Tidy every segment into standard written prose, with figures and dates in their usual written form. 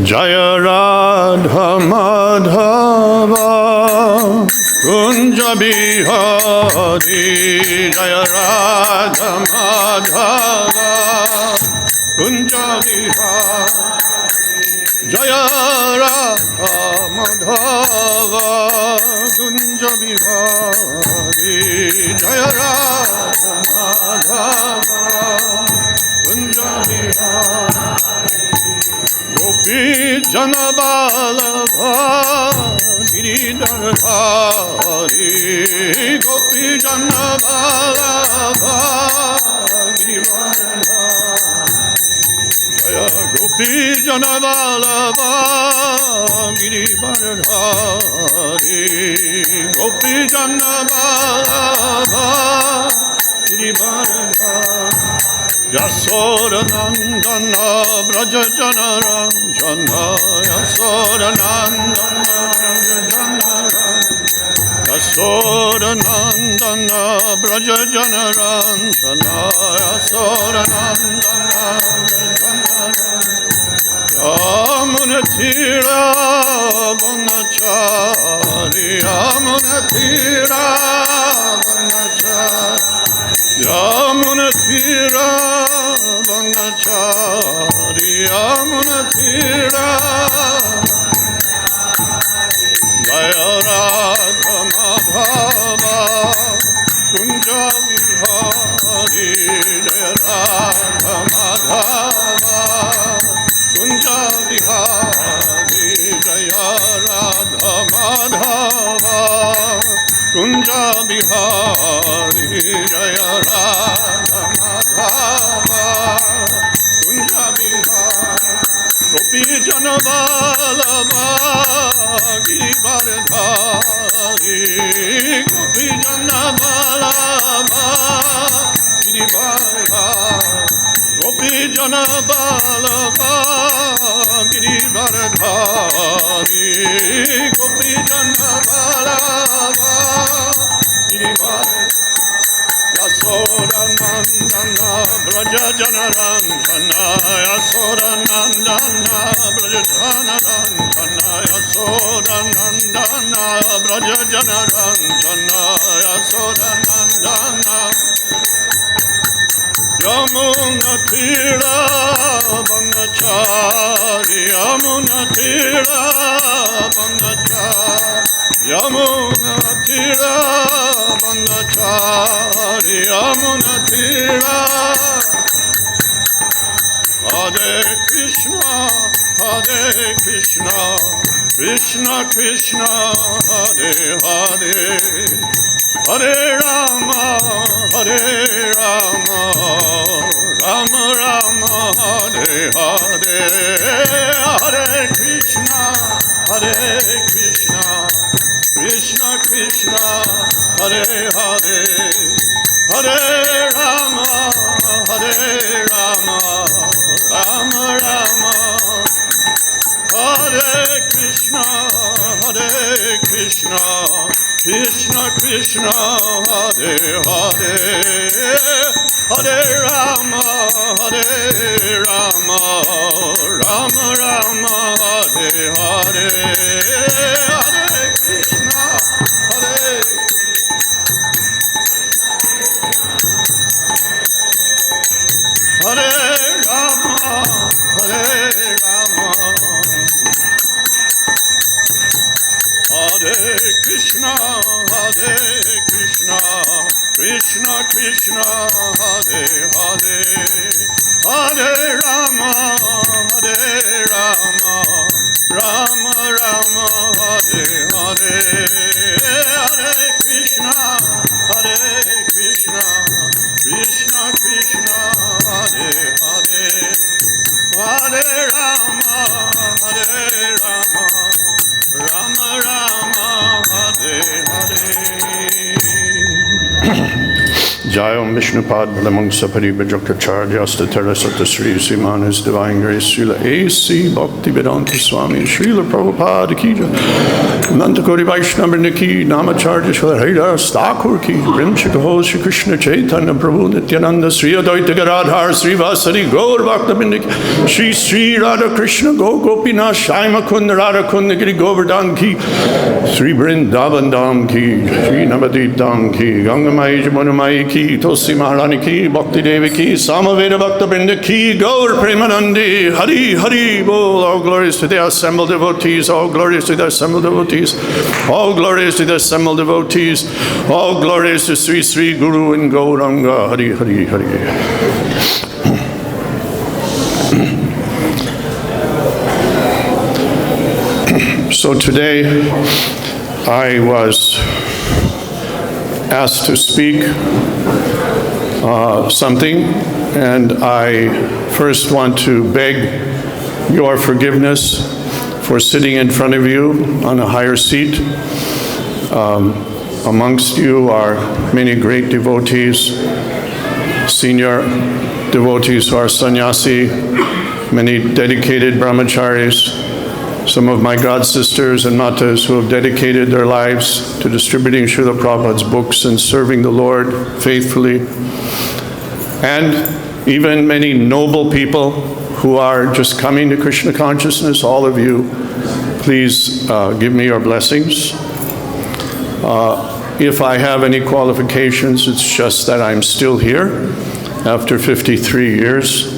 Jaya Radha Madhava Kunja Bihari Jaya Radha Madhava Kunja Bihari Jaya Radha Madhava Kunja Bihari Jaya Radha Madhava Kunja Bihari Gopi Janabalabha Giridharhari Gopi Janabalabha Giridharhari Jaya Gopi Janabalabha Giridharhari Gopi Janabalabha Giridharhari Yasoda Nandana Braja Janaranjana Yasoda Nandana Yasoda Nandana Braja Janaranjana Yasoda Nandana Yamuna Tira Bonachari Yamuna Tira Bonachari Yamuna Tira Vanachari Yamuna Tira Jaya Radha Madhava Kunja Vihari Jaya Radha Madhava Kunja Vihari Jaya Radha Madhava Kunja Bihari Jaya Radha Madhava Kunja Bihari Gopi Janabalabha Girivardhari Gopi Janabalabha Girivardhari Gopi Janabalabha Girivardhari Gopi Janabalabha Yasoda Nandana Braja Janaranjana Yasoda Nandana Braja Janaranjana Yasoda Nandana Braja Janaranjana Yasoda Nandana Yamuna Tira Vanachari Yamuna Tira Vanachari Yamuna Tira Vanachari Yamuna Tira Hare Krishna Krishna Krishna Hare Hare Hare Rama Rama Rama Hare Hare Hare Krishna Krishna Krishna Hare Hare Hare Rama Rama Rama Hare Krishna Krishna Krishna Hare Hare Hare Rama Rama Rama Hare Hare Hare Krishna Hare Rama Hare Krishna Krishna Krishna Hare Hare Hare Rama Rama Rama Hare Hare Hare Krishna Krishna Krishna Hare Hare Hare Rama Rama Rama Hare Hare Jayam Vishnupad Balamang Sapari Bhajakacharya Statara Satasri Sriman His Divine Grace Srila A.C. Bhakti-Vedanta Swami Srila Prabhupada Ki Nantakori Vaishnava Ki Namacharya Srila Haridas Thakur Ki Rimshikaho Shri Krishna Chaitanya Prabhu Nityananda Sri Advaita Gadadhar Sri Vasari Gaur Bhakta Shri Sri Radha Krishna Go Gopinath Shaima Kunda Radha Kunda Giri Govardhan Ki Sri Vrindavan Dham Ki Sri Navadip Dham Ki Gangamai Jamunamai Ki Tosi Maharani Ki Bhakti Devi Ki Samaveda Bhakta Brinda Ki Gaur Premanandi Hari Hari Bol. All glories to the assembled devotees. All glories to the assembled devotees. All glories to the assembled devotees. All glories to Sri Sri Guru and Gauranga. Hari Hari Hari. So today I was asked to speak something, and I first want to beg your forgiveness for sitting in front of you on a higher seat. Amongst you are many great devotees, senior devotees who are sannyasi, many dedicated brahmacharis, some of my god sisters and matas who have dedicated their lives to distributing Srila Prabhupada's books and serving the Lord faithfully, and even many noble people who are just coming to Krishna consciousness. All of you, please give me your blessings. If I have any qualifications, it's just that I'm still here after 53 years.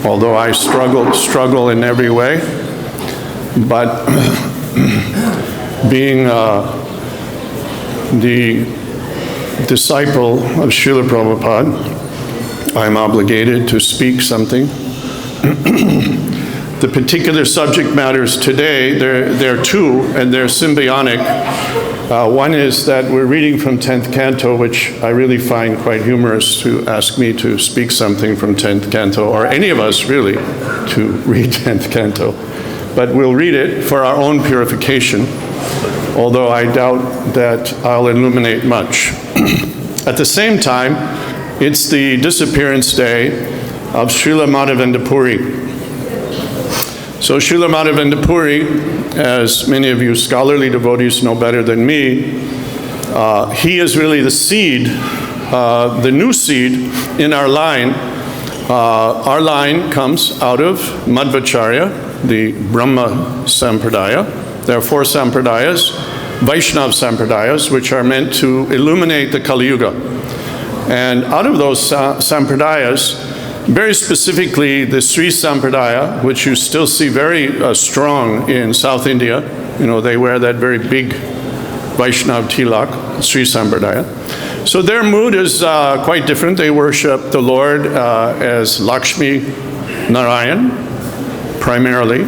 Although I struggle in every way, but being the disciple of Srila Prabhupada, I'm obligated to speak something. The particular subject matters today, there are two, and they're symbiotic. One is that we're reading from 10th Canto, which I really find quite humorous to ask me to speak something from 10th Canto, or any of us really, to read 10th Canto. But we'll read it for our own purification, although I doubt that I'll illuminate much. At the same time, it's the disappearance day of Srila Madhavendra Puri. So Srila Madhavendra Puri, as many of you scholarly devotees know better than me, he is really the seed, the new seed in our line. Our line comes out of Madhvacharya, the Brahma Sampradaya. There are 4 Sampradayas, Vaishnava Sampradayas, which are meant to illuminate the Kali Yuga. And out of those Sampradayas, very specifically, the Sri Sampradaya, which you still see very strong in South India. You know, they wear that very big Vaishnav tilak, Sri Sampradaya. So their mood is quite different. They worship the Lord as Lakshmi Narayan, primarily.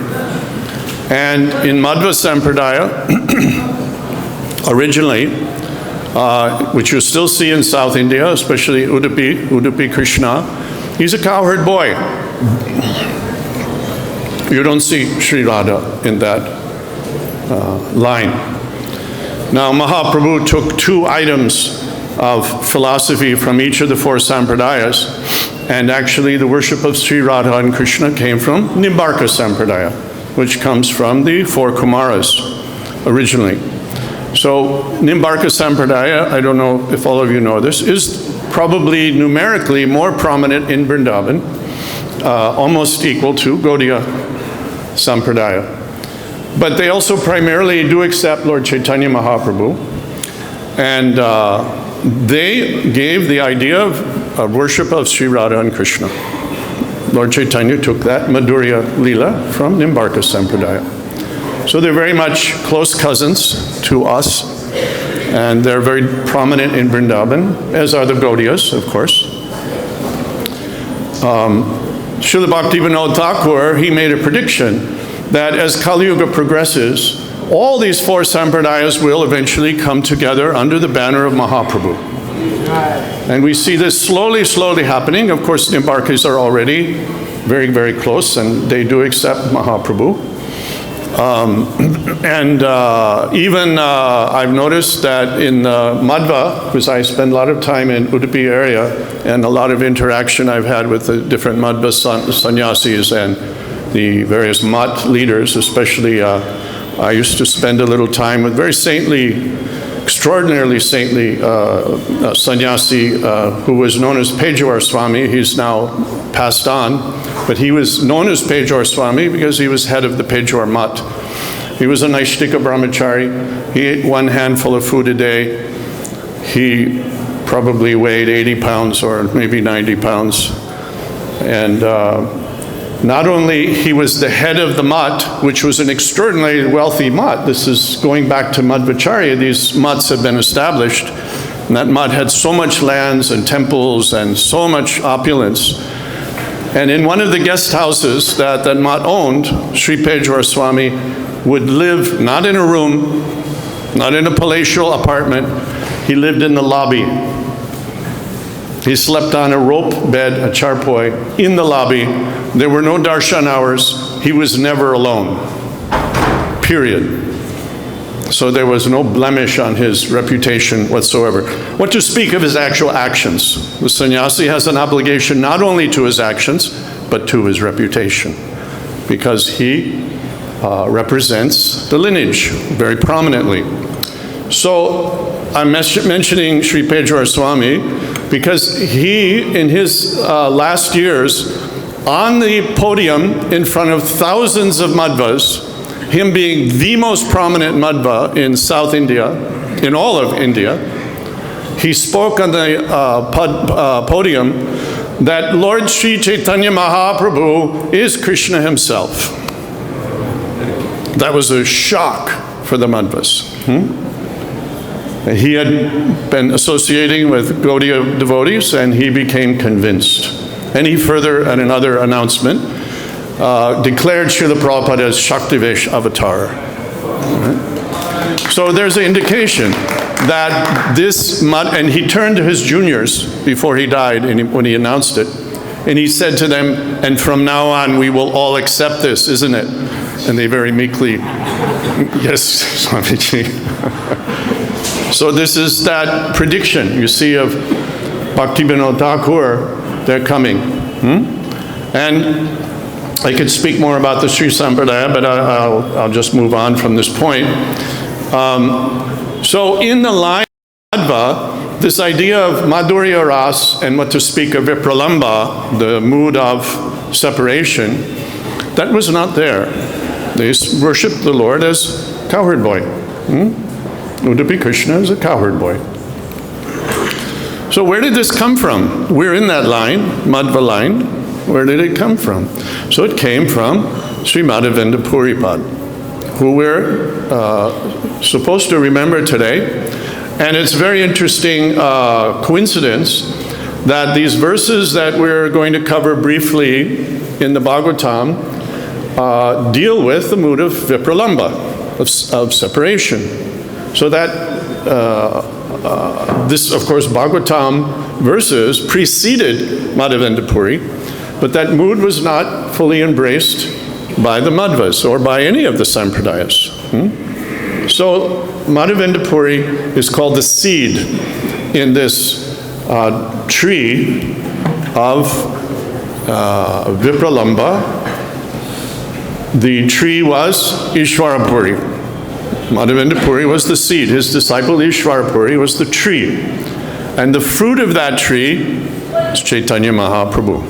And in Madhva Sampradaya, originally, which you still see in South India, especially Udupi Krishna, he's a cowherd boy. You don't see Sri Radha in that line. Now, Mahaprabhu took 2 items of philosophy from each of the 4 Sampradayas, and actually the worship of Sri Radha and Krishna came from Nimbarka Sampradaya, which comes from the 4 Kumaras originally. So Nimbarka Sampradaya, I don't know if all of you know this, is probably numerically more prominent in Vrindavan, almost equal to Gaudiya Sampradaya. But they also primarily do accept Lord Chaitanya Mahaprabhu, and they gave the idea of worship of Sri Radha and Krishna. Lord Chaitanya took that Madhurya Leela from Nimbarka Sampradaya. So they're very much close cousins to us, and they're very prominent in Vrindavan, as are the Gaudiyas, of course. Srila Bhaktivinoda Thakur, he made a prediction that as Kali Yuga progresses, all these 4 Sampradayas will eventually come together under the banner of Mahaprabhu. And we see this slowly happening. Of course, Nimbarkas are already very, very close, and they do accept Mahaprabhu. Even I've noticed that in Madhva, because I spend a lot of time in Udupi area, and a lot of interaction I've had with the different Madhva sannyasis and the various Mat leaders, especially I used to spend a little time with very saintly, extraordinarily saintly sannyasi who was known as Pejawar Swami. He's now passed on, but he was known as Pejawar Swami because he was head of the Pejawar Mat. He was a Naishtika brahmachari. He ate one handful of food a day. He probably weighed 80 pounds or maybe 90 pounds. And not only he was the head of the Mat, which was an extraordinarily wealthy Mat. This is going back to Madhvacharya. These Mats have been established. And that Mat had so much lands and temples and so much opulence. And in one of the guest houses that Mat owned, Sri Pejawar Swami would live not in a room, not in a palatial apartment. He lived in the lobby. He slept on a rope bed, a charpoi, in the lobby. There were no darshan hours. He was never alone, period. So there was no blemish on his reputation whatsoever. What to speak of his actual actions? The sannyasi has an obligation not only to his actions, but to his reputation, because he represents the lineage very prominently. So I'm mentioning Sri Pejawar Swami because he, in his last years, on the podium in front of thousands of Madhvas, him being the most prominent Madhva in South India, in all of India, he spoke on the podium that Lord Sri Chaitanya Mahaprabhu is Krishna himself. That was a shock for the Madhvas. He had been associating with Gaudiya devotees, and he became convinced. And he further, in another announcement, declared Srila Prabhupada as Shaktivesh avatar. So there's an indication that this, and he turned to his juniors before he died, and when he announced it, and he said to them, and from now on we will all accept this, isn't it? And they very meekly, yes, Swamiji. So this is that prediction, you see, of Bhaktivinoda Thakur, they're coming. And I could speak more about the Sri Sampradaya, but I'll just move on from this point. So in the line of Madhva, this idea of Madhurya Ras and what to speak of Vipralamba, the mood of separation, that was not there. They worshiped the Lord as cowherd boy. Udupi Krishna is a cowherd boy. So where did this come from? We're in that line, Madhva line. Where did it come from? So it came from Sri Madhavendra Puripad, who we're supposed to remember today. And it's a very interesting coincidence that these verses that we're going to cover briefly in the Bhagavatam deal with the mood of Vipralamba, of separation. So that this, of course, Bhagavatam verses preceded Madhavendra Puri, but that mood was not fully embraced by the Madhvas or by any of the Sampradayas. So Madhavendra Puri is called the seed in this tree of Vipralamba. The tree was Ishwarapuri. Madhavendra Puri was the seed. His disciple Ishwarapuri was the tree. And the fruit of that tree is Chaitanya Mahaprabhu.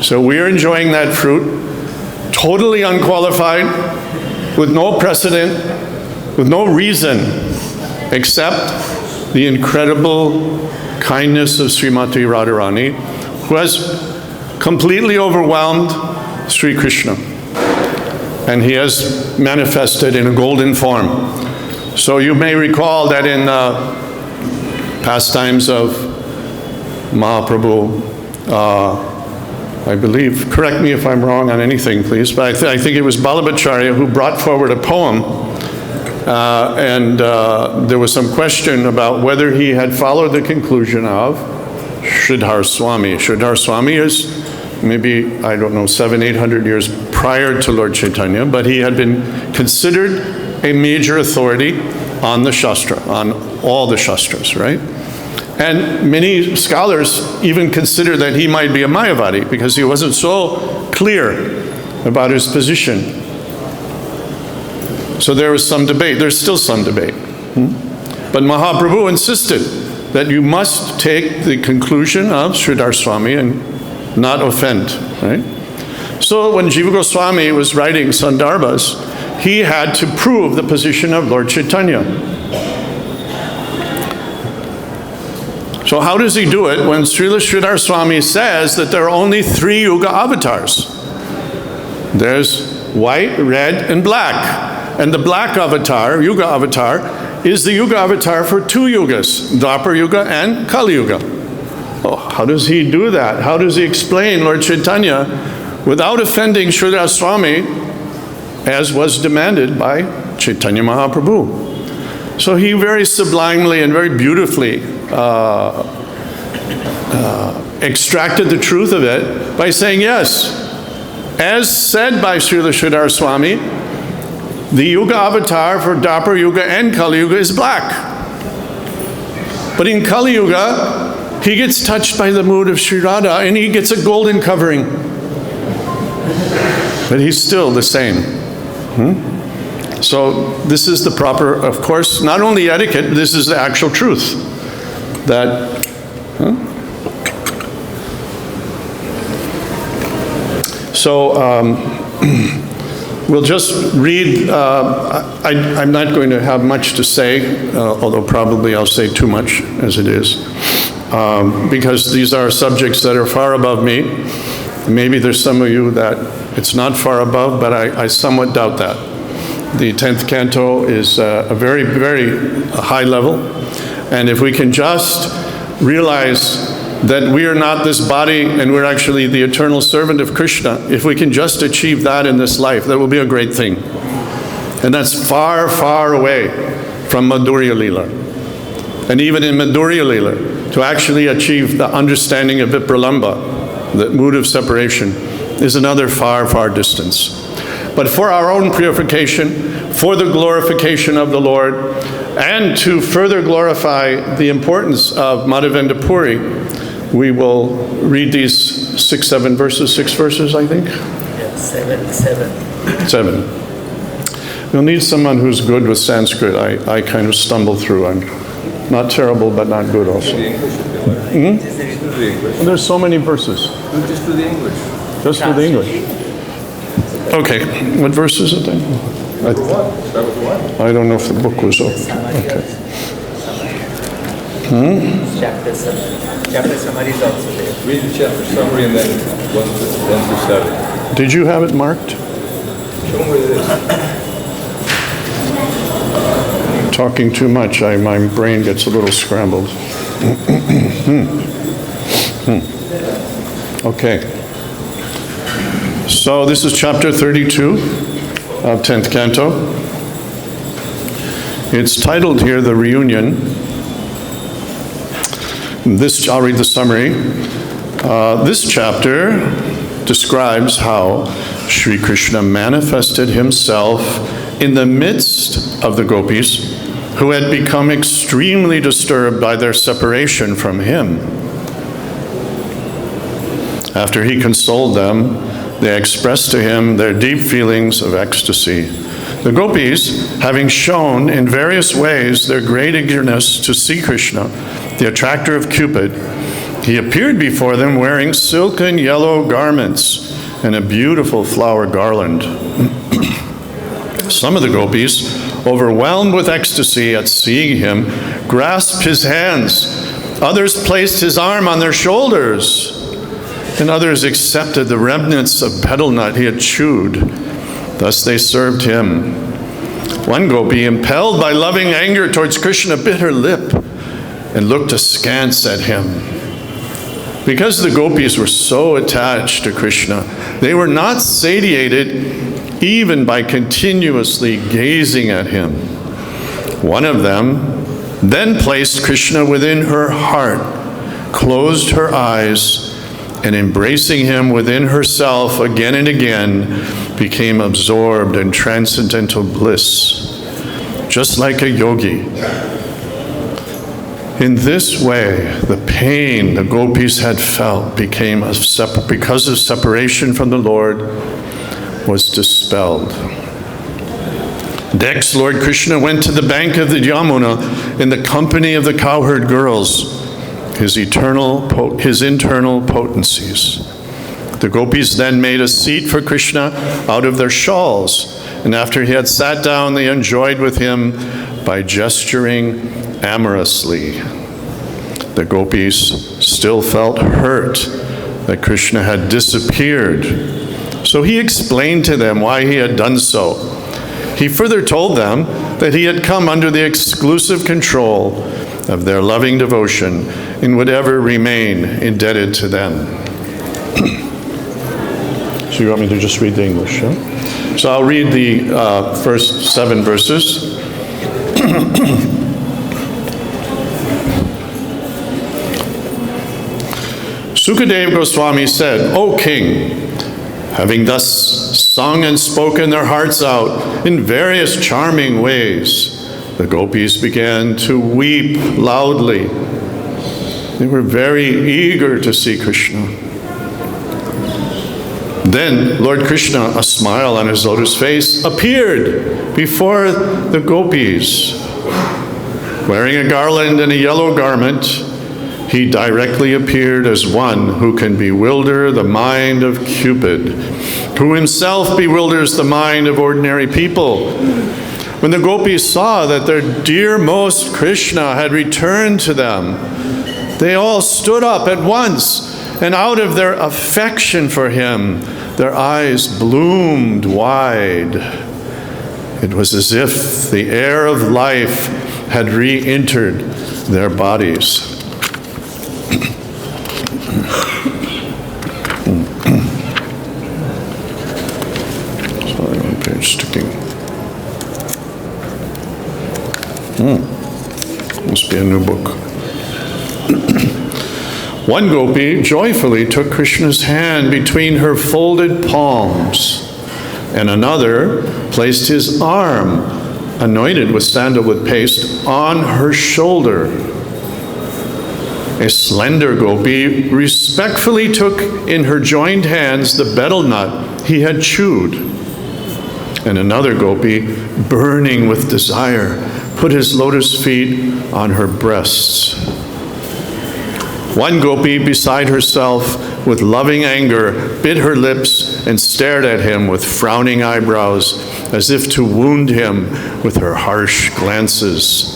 So we are enjoying that fruit, totally unqualified, with no precedent, with no reason, except the incredible kindness of Srimati Radharani, who has completely overwhelmed Sri Krishna. And he has manifested in a golden form. So you may recall that in pastimes of Mahaprabhu, I believe, correct me if I'm wrong on anything, please, but I think it was Balabhacharya who brought forward a poem, and there was some question about whether he had followed the conclusion of Sridhar Swami. Sridhar Swami is maybe, I don't know, 700-800 years prior to Lord Chaitanya, but he had been considered a major authority on the Shastra, on all the Shastras, right? And many scholars even consider that he might be a Mayavadi because he wasn't so clear about his position. So there was some debate. There's still some debate. But Mahaprabhu insisted that you must take the conclusion of Sridhar Swami and not offend, right? So when Jiva Goswami was writing Sandarbhas, he had to prove the position of Lord Chaitanya. So how does he do it when Srila Sridhar Swami says that there are only 3 Yuga avatars? There's white, red, and black. And the black avatar, Yuga avatar, is the Yuga avatar for 2 Yugas, Dwapar Yuga and Kali Yuga. Oh, how does he do that? How does he explain Lord Chaitanya without offending Sridhar Swami, as was demanded by Chaitanya Mahaprabhu? So he very sublimely and very beautifully extracted the truth of it by saying, yes, as said by Srila Sridhar Swami, the Yuga avatar for Dwapar Yuga and Kali Yuga is black. But in Kali Yuga, he gets touched by the mood of Sri Radha and he gets a golden covering. But he's still the same. So this is the proper, of course, not only etiquette, this is the actual truth. That, we'll just read, I'm not going to have much to say, although probably I'll say too much as it is, because these are subjects that are far above me. Maybe there's some of you that it's not far above, but I somewhat doubt that. The 10th canto is a very, very high level, and if we can just realize that we are not this body and we're actually the eternal servant of Krishna, if we can just achieve that in this life, that will be a great thing. And that's far, far away from Madhurya Leela. And even in Madhurya Leela, to actually achieve the understanding of Vipralamba, the mood of separation, is another far, far distance. But for our own purification, for the glorification of the Lord, and to further glorify the importance of Madhavendra Puri, we will read these 6 verses, I think? Yeah, 7. We'll need someone who's good with Sanskrit. I kind of stumble through. I'm not terrible, but not good also. There's so many verses. Just for the English. Just for the English. Okay, what verse is it then? Number 1. Start with 1. I don't know if the book was open. Okay. Chapter summary is also there. Read the chapter summary and then 1 through 7. Did you have it marked? Show them where it is. Talking too much, my brain gets a little scrambled. Okay. So this is chapter 32 of 10th canto. It's titled here, The Reunion. I'll read the summary. This chapter describes how Sri Krishna manifested himself in the midst of the gopis who had become extremely disturbed by their separation from him. After he consoled them, they expressed to him their deep feelings of ecstasy. The gopis, having shown in various ways their great eagerness to see Krishna, the attractor of Cupid, he appeared before them wearing silken yellow garments and a beautiful flower garland. Some of the gopis, overwhelmed with ecstasy at seeing him, grasped his hands. Others placed his arm on their shoulders, and others accepted the remnants of betel nut he had chewed. Thus they served him. One gopi, impelled by loving anger towards Krishna, bit her lip and looked askance at him. Because the gopis were so attached to Krishna, they were not satiated even by continuously gazing at him. One of them then placed Krishna within her heart, closed her eyes, and embracing him within herself again and again, became absorbed in transcendental bliss, just like a yogi. In this way, the pain the gopis had felt because of separation from the Lord was dispelled. Next, Lord Krishna went to the bank of the Yamuna in the company of the cowherd girls, his internal potencies. The gopis then made a seat for Krishna out of their shawls, and after he had sat down, they enjoyed with him by gesturing amorously. The gopis still felt hurt that Krishna had disappeared, so he explained to them why he had done so. He further told them that he had come under the exclusive control of their loving devotion and would ever remain indebted to them. So you want me to just read the English, huh? So I'll read the first 7 verses. Sukadeva Goswami said, "O king, having thus sung and spoken their hearts out in various charming ways, the gopis began to weep loudly. They were very eager to see Krishna. Then Lord Krishna, a smile on his lotus face, appeared before the gopis. Wearing a garland and a yellow garment, he directly appeared as one who can bewilder the mind of Cupid, who himself bewilders the mind of ordinary people. When the gopis saw that their dearmost Krishna had returned to them, they all stood up at once, and out of their affection for him, their eyes bloomed wide. It was as if the air of life had re-entered their bodies." Sorry, one page sticking. Must be a new book. One gopi joyfully took Krishna's hand between her folded palms, and another placed his arm, anointed with sandalwood paste, on her shoulder. A slender gopi respectfully took in her joined hands the betel nut he had chewed, and another gopi, burning with desire, put his lotus feet on her breasts. One gopi, beside herself with loving anger, bit her lips and stared at him with frowning eyebrows, as if to wound him with her harsh glances.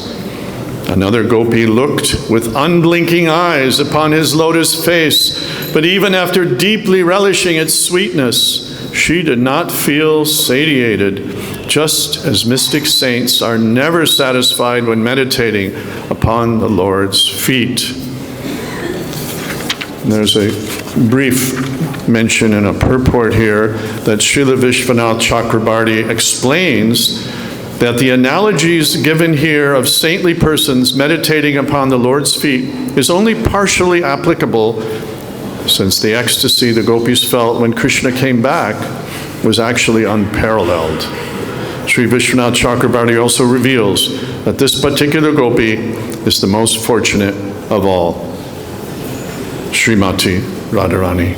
Another gopi looked with unblinking eyes upon his lotus face, but even after deeply relishing its sweetness, she did not feel satiated, just as mystic saints are never satisfied when meditating upon the Lord's feet. There's a brief mention in a purport here that Srila Vishwanath Chakrabarti explains that the analogies given here of saintly persons meditating upon the Lord's feet is only partially applicable, since the ecstasy the gopis felt when Krishna came back was actually unparalleled. Sri Vishwanath Chakrabarti also reveals that this particular gopi is the most fortunate of all. Srimati Radharani.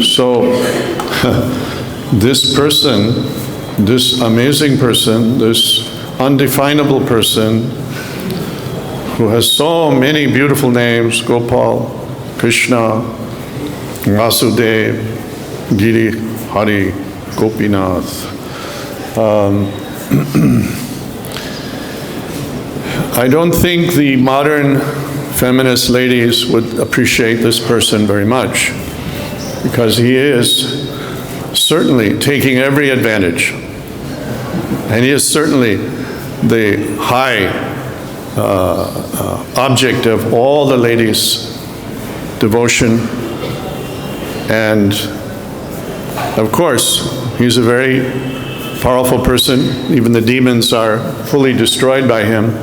So, this person, this amazing person, this undefinable person, who has so many beautiful names, Gopal, Krishna, Vasudev, Giri, Hari, Gopinath. I don't think the modern feminist ladies would appreciate this person very much, because he is certainly taking every advantage. And he is certainly the high object of all the ladies' devotion. And of course, he's a very powerful person. Even the demons are fully destroyed by him.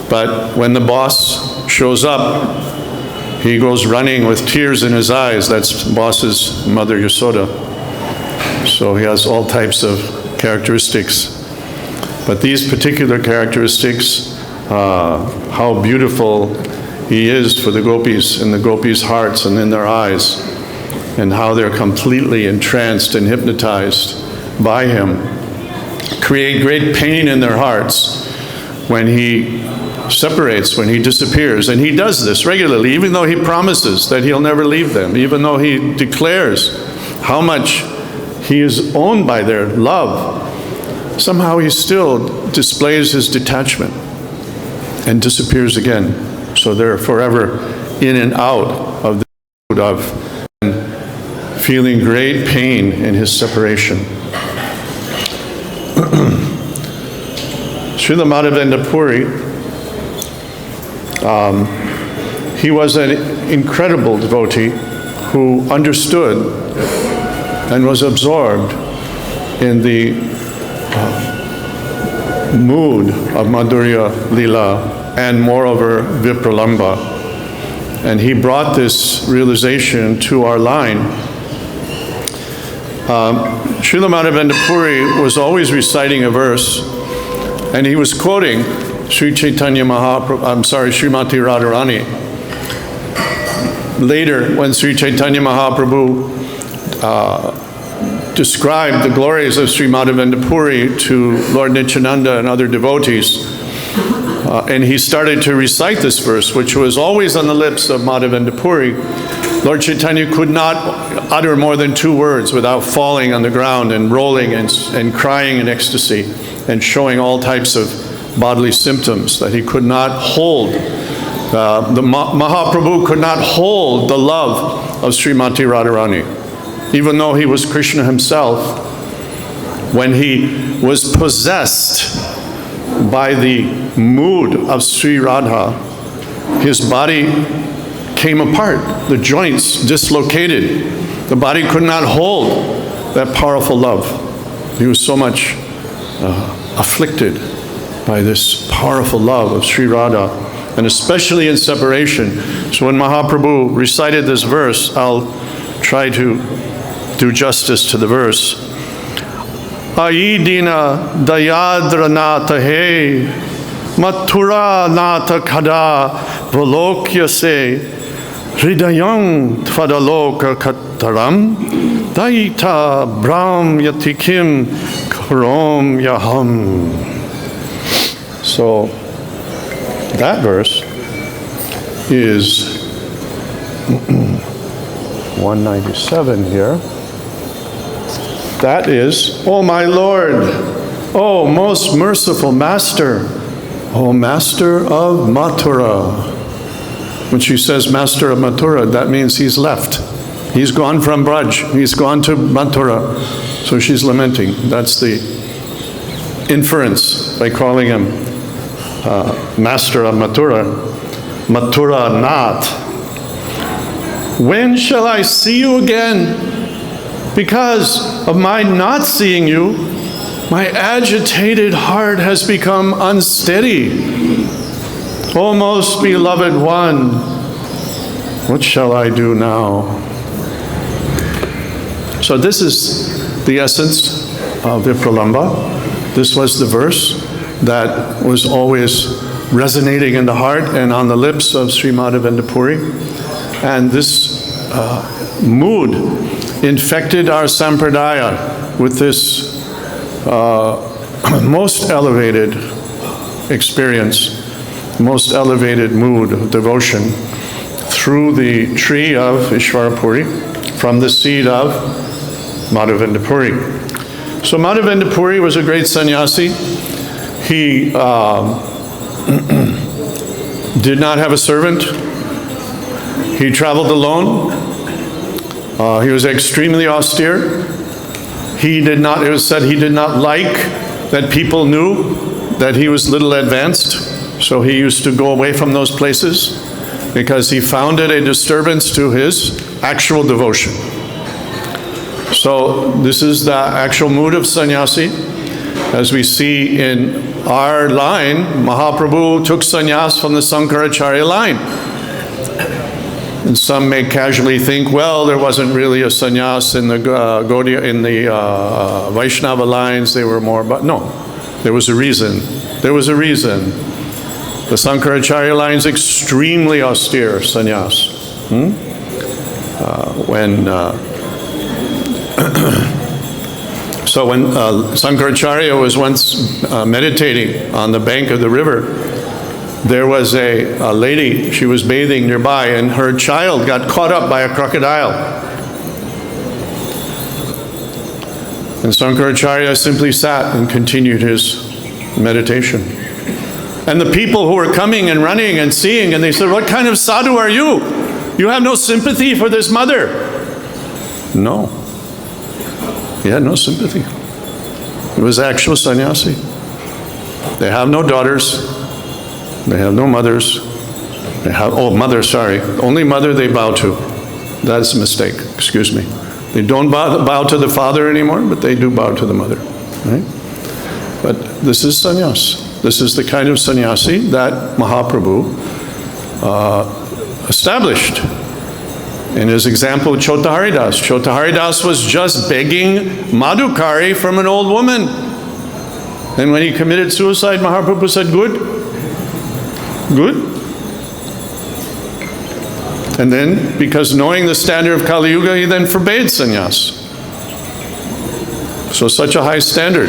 But when the boss shows up, he goes running with tears in his eyes. That's boss's mother, Yasoda. So he has all types of characteristics. But these particular characteristics, how beautiful he is for the gopis, in the gopis' hearts and in their eyes, and how they're completely entranced and hypnotized by him, create great pain in their hearts when he separates, when he disappears. And he does this regularly, even though he promises that he'll never leave them, even though he declares how much he is owned by their love. Somehow he still displays his detachment and disappears again. So they're forever in and out of the mood of and feeling great pain in his separation. Srila Madhavendra Puri, he was an incredible devotee who understood and was absorbed in the mood of Madhurya Leela and moreover Vipralamba. And he brought this realization to our line. Srila Madhavendra Puri was always reciting a verse, and he was quoting Sri Chaitanya Mahaprabhu, Srimati Radharani. Later, when Sri Chaitanya Mahaprabhu described the glories of Sri Madhavendra Puri to Lord Nityananda and other devotees, and he started to recite this verse, which was always on the lips of Madhavendra Puri, Lord Chaitanya could not utter more than 2 words without falling on the ground and rolling and crying in ecstasy and showing all types of bodily symptoms that he could not hold. The Mahaprabhu could not hold the love of Srimati Radharani, even though he was Krishna himself. When he was possessed by the mood of Sri Radha, his body came apart, the joints dislocated. The body could not hold that powerful love. He was so much afflicted by this powerful love of Sri Radha, and especially in separation. So when Mahaprabhu recited this verse, I'll try to do justice to the verse. Aidina dayadra nata he, mathura nata kada volokya se, hridayam tvadaloka kataram, daita brahm yatikim karom yaham. So that verse is 197 here. That is, O my Lord, O most merciful Master, O Master of Mathura. When she says Master of Mathura, that means he's left. He's gone from Braj. He's gone to Mathura. So she's lamenting. That's the inference by calling him Master of Mathura. Mathura Nath. When shall I see you again? Because of my not seeing you, my agitated heart has become unsteady. O most beloved one, what shall I do now? So this is the essence of Vipralamba. This was the verse that was always resonating in the heart and on the lips of Sri Madhavendra Puri. And this mood infected our sampradaya with this most elevated experience, most elevated mood of devotion through the tree of Ishvarapuri, from the seed of Madhavendra Puri. So Madhavendra Puri was a great sannyasi. He did not have a servant. He traveled alone. He was extremely austere. It was said he did not like that people knew that he was little advanced. So he used to go away from those places because he found it a disturbance to his actual devotion. So this is the actual mood of sannyasi. As we see in our line, Mahaprabhu took sannyas from the Sankaracharya line. And some may casually think, well, there wasn't really a sannyas in the Gaudiya, in the Vaishnava lines. They were more, but no, there was a reason. There was a reason. The Sankaracharya line is extremely austere sannyas. So when Sankaracharya was once meditating on the bank of the river, there was a lady, she was bathing nearby, and her child got caught up by a crocodile. And Sankaracharya simply sat and continued his meditation. And the people who were coming and running and seeing, and they said, what kind of sadhu are you? You have no sympathy for this mother. No. He had no sympathy. He was actual sannyasi. They have no daughters. They have no mothers. They have, only mother they bow to. That's a mistake, excuse me. They don't bow to the father anymore, but they do bow to the mother. Right? But this is sannyas. This is the kind of sannyasi that Mahaprabhu established. In his example, Chota Haridas. Chota Haridas was just begging Madhukari from an old woman. And when he committed suicide, Mahaprabhu said, good. Good. And then, because knowing the standard of Kali Yuga, he then forbade sannyas. So such a high standard.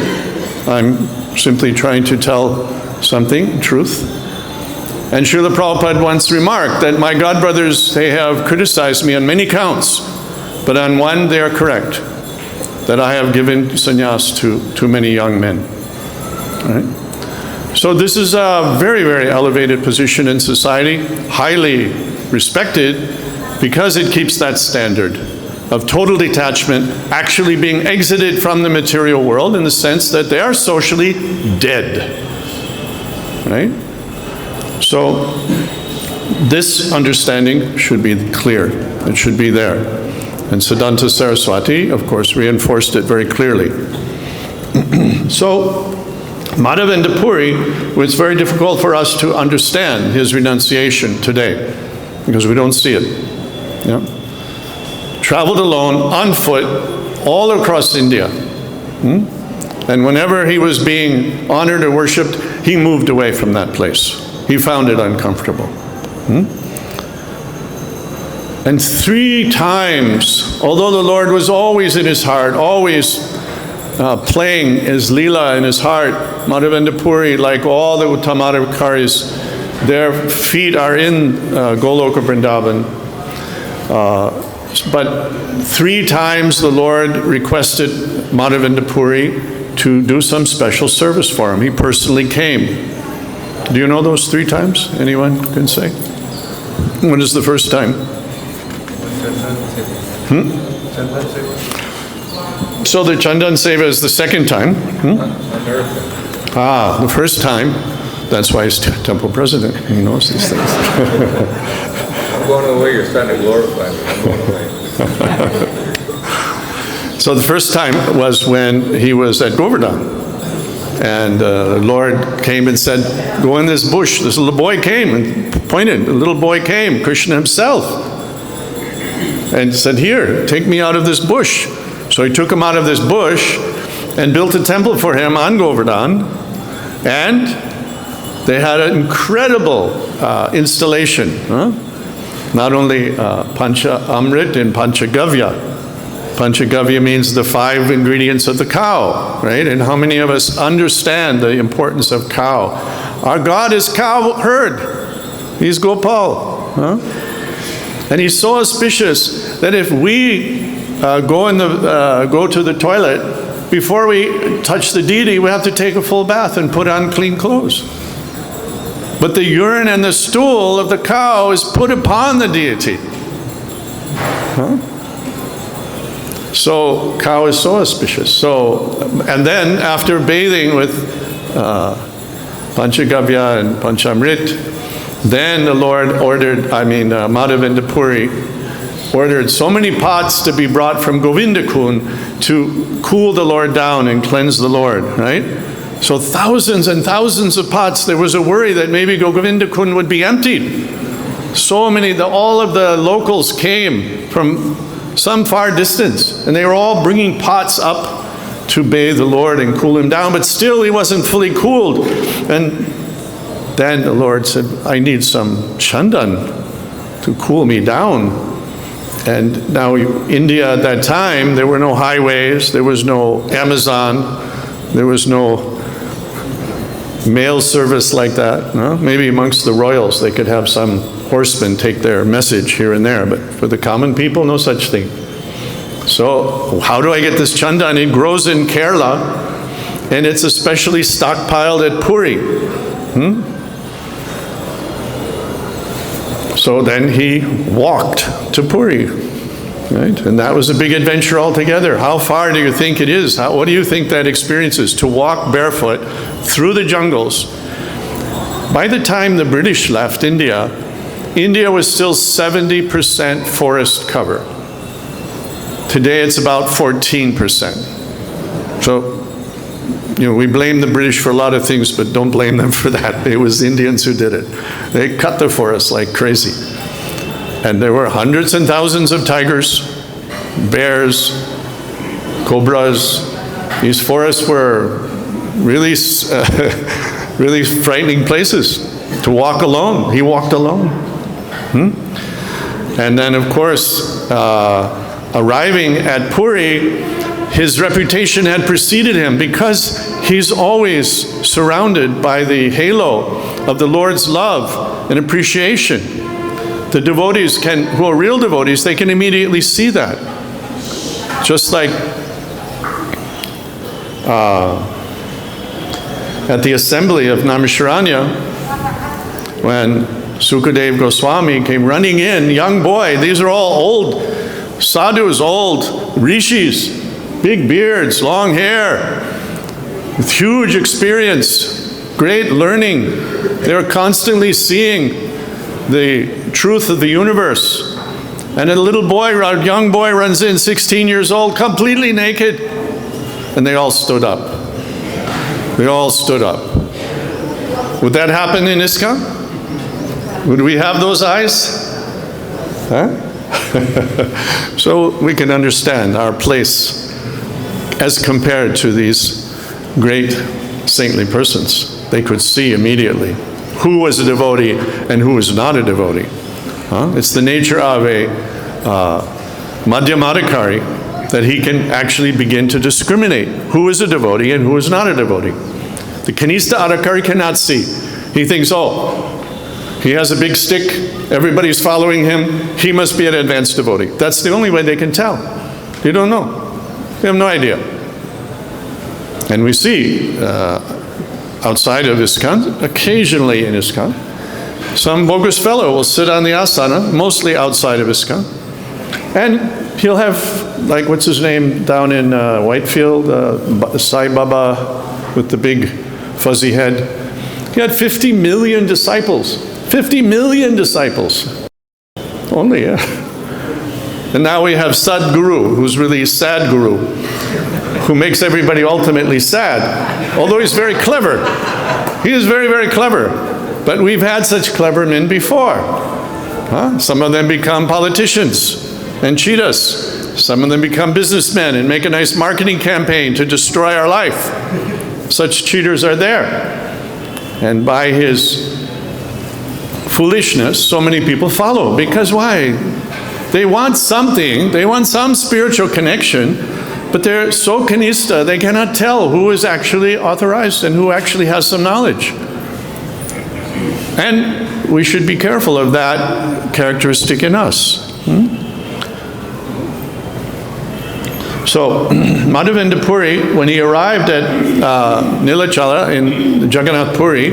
I'm simply trying to tell something, truth. And Srila Prabhupada once remarked that my godbrothers, they have criticized me on many counts, but on one they are correct, that I have given sannyas to many young men. Right? So this is a very, very elevated position in society, highly respected, because it keeps that standard of total detachment, actually being exited from the material world in the sense that they are socially dead. Right? So this understanding should be clear. It should be there. And Siddhanta Saraswati, of course, reinforced it very clearly. So Madhavendra Puri, it's very difficult for us to understand his renunciation today because we don't see it. Yeah? Traveled alone, on foot, all across India. And whenever he was being honored or worshipped, he moved away from that place. He found it uncomfortable. And 3 times, although the Lord was always in his heart, always playing his Leela in his heart, Madhavendra Puri, like all the Uttamadhikaris, their feet are in Goloka Vrindavan. But 3 times the Lord requested Madhavendra Puri to do some special service for him. He personally came. Do you know those 3 times? Anyone can say? When is the first time? So the Chandan Seva is the second time. The first time. That's why he's temple president. He knows these things. I'm going away. You're trying to glorify me. I'm going away. So the first time was when he was at Govardhan. And the Lord came and said, go in this bush. This little boy came and pointed. The little boy came, Krishna himself, and said, here, take me out of this bush. So he took him out of this bush and built a temple for him on Govardhan. And they had an incredible installation. Not only Pancha Amrit and Panchagavya. Panchagavya means the 5 ingredients of the cow, right? And how many of us understand the importance of cow? Our God is cow herd. He's Gopal. And he's so auspicious that if we go to the toilet, before we touch the deity, we have to take a full bath and put on clean clothes. But the urine and the stool of the cow is put upon the deity. So cow is so auspicious. So, and then after bathing with Panchagavya and Panchamrit, then the Lord ordered, Madhavendra Puri ordered so many pots to be brought from Govindakund to cool the Lord down and cleanse the Lord, right? So thousands and thousands of pots. There was a worry that maybe Govindakund would be emptied. So many, all of the locals came from some far distance, and they were all bringing pots up to bathe the Lord and cool him down, but still he wasn't fully cooled. And then the Lord said, I need some chandan to cool me down. And now India at that time, there were no highways, there was no Amazon, there was no mail service like that. No? Maybe amongst the royals they could have some horsemen take their message here and there, but for the common people, no such thing. So how do I get this chandan? It grows in Kerala, and it's especially stockpiled at Puri. So then he walked to Puri, right? And that was a big adventure altogether. How far do you think it is? What do you think that experience is? To walk barefoot through the jungles. By the time the British left India, India was still 70% forest cover. Today it's about 14%. So, we blame the British for a lot of things, but don't blame them for that. It was the Indians who did it. They cut the forest like crazy. And there were hundreds and thousands of tigers, bears, cobras. These forests were really, really frightening places to walk alone. He walked alone. And then, of course, arriving at Puri, his reputation had preceded him because he's always surrounded by the halo of the Lord's love and appreciation. The devotees who are real devotees, they can immediately see that. Just like at the assembly of Naimisharanya, when Sukadev Goswami came running in, young boy, these are all old sadhus, old rishis, big beards, long hair, with huge experience, great learning. They were constantly seeing the truth of the universe. And a little boy, a young boy runs in, 16 years old, completely naked. And they all stood up. They all stood up. Would that happen in ISKCON? Would we have those eyes? Huh? So we can understand our place as compared to these great saintly persons. They could see immediately who was a devotee and who was not a devotee. It's the nature of a Madhyamadikari that he can actually begin to discriminate who is a devotee and who is not a devotee. The Kanista Adhikari cannot see. He thinks, oh, he has a big stick, everybody's following him, he must be an advanced devotee. That's the only way they can tell. They don't know. They have no idea. And we see outside of ISKCON, occasionally in ISKCON, some bogus fellow will sit on the asana, mostly outside of ISKCON, and he'll have, like, what's his name down in Whitefield, Sai Baba with the big fuzzy head. He had 50 million disciples. 50 million disciples. Only, yeah. And now we have Sadguru, who's really sad guru, who makes everybody ultimately sad. Although he's very clever. He is very, very clever. But we've had such clever men before. Some of them become politicians and cheat us. Some of them become businessmen and make a nice marketing campaign to destroy our life. Such cheaters are there. And by his foolishness, so many people follow. Because why? They want something, they want some spiritual connection, but they're so kanista, they cannot tell who is actually authorized and who actually has some knowledge. And we should be careful of that characteristic in us. So, Madhavendra Puri, when he arrived at Nilachala in Jagannath Puri,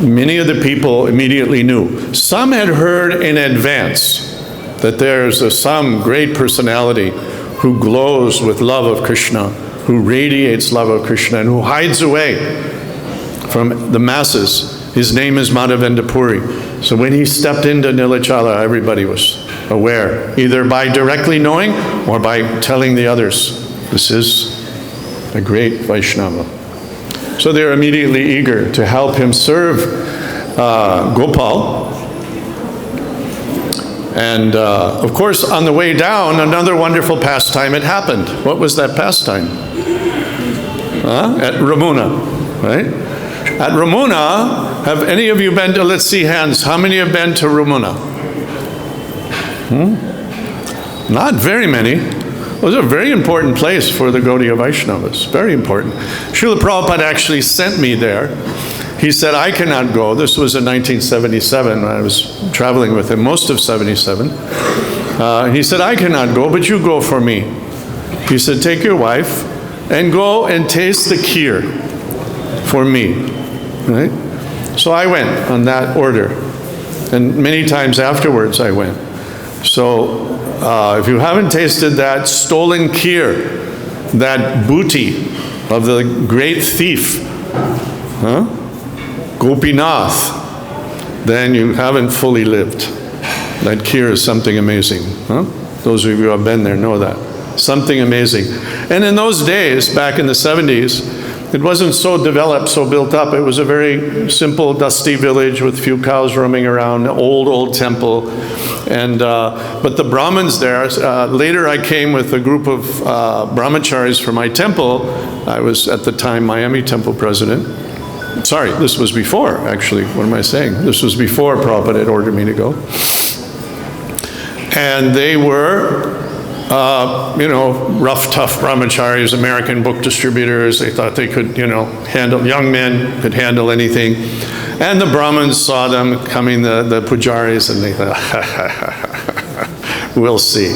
many of the people immediately knew. Some had heard in advance that there's some great personality who glows with love of Krishna, who radiates love of Krishna, and who hides away from the masses. His name is Madhavendra Puri. So when he stepped into Nilachala, everybody was, aware, either by directly knowing or by telling the others. This is a great Vaishnava. So they're immediately eager to help him serve Gopal. And of course, on the way down, another wonderful pastime had happened. What was that pastime? At Ramuna, right? At Ramuna, have any of you been to, let's see hands, how many have been to Ramuna? Not very many. It was a very important place for the Gaudiya Vaishnavas, very important. Srila Prabhupada actually sent me there. He said, I cannot go. This was in 1977 when I was traveling with him, most of 77. He said, I cannot go, but you go for me. He said, take your wife and go and taste the kheer for me. Right? So I went on that order. And many times afterwards I went. So if you haven't tasted that stolen kheer, that booty of the great thief, Gopinath, then you haven't fully lived. That kheer is something amazing. Those of you who have been there know that. Something amazing. And in those days, back in the 70s, it wasn't so developed, so built up. It was a very simple, dusty village with a few cows roaming around, old temple. And but the Brahmins there, later I came with a group of brahmacharis from my temple. I was at the time Miami temple president. Sorry, this was before, actually. What am I saying? This was before Prabhupada had ordered me to go. And they were, rough, tough brahmacharis, American book distributors. They thought they could, handle, young men could handle anything. And the Brahmins saw them coming, the pujaris, and they thought, we'll see.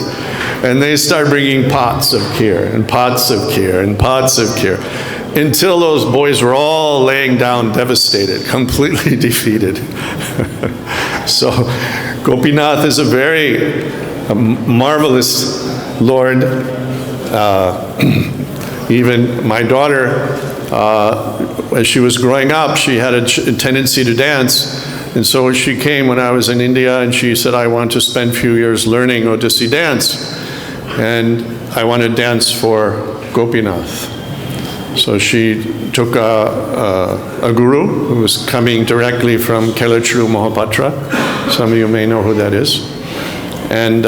And they started bringing pots of kheer, and pots of kheer, and pots of kheer, until those boys were all laying down devastated, completely defeated. So Gopinath is a very marvelous Lord. Even my daughter, as she was growing up, she had a tendency to dance. And so she came when I was in India, and she said, I want to spend a few years learning Odissi dance. And I want to dance for Gopinath. So she took a guru who was coming directly from Kelachru Mohapatra. Some of you may know who that is. And